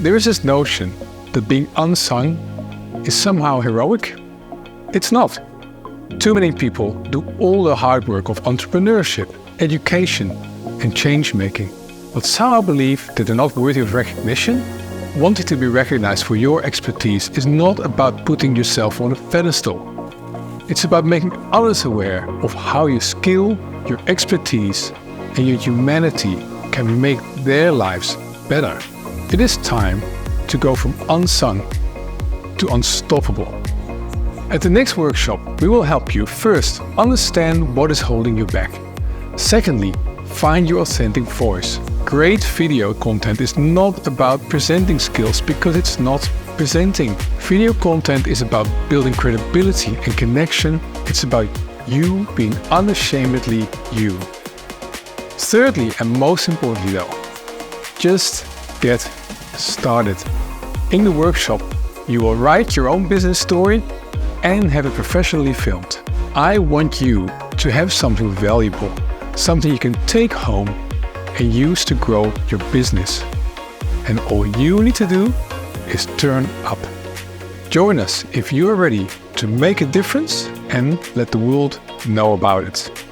There is this notion that being unsung is somehow heroic. It's not. Too many people do all the hard work of entrepreneurship, education, and change-making, but somehow believe that they're not worthy of recognition. Wanting to be recognized for your expertise is not about putting yourself on a pedestal. It's about making others aware of how your skill, your expertise, and your humanity can make their lives better. It is time to go from unsung to unstoppable. At the next workshop, we will help you first understand what is holding you back. Secondly, find your authentic voice. Great video content is not about presenting skills because it's not presenting. Video content is about building credibility and connection. It's about you being unashamedly you. Thirdly, and most importantly though, just get started. In the workshop, you will write your own business story and have it professionally filmed. I want you to have something valuable, something you can take home and use to grow your business. And all you need to do is turn up. Join us if you are ready to make a difference and let the world know about it.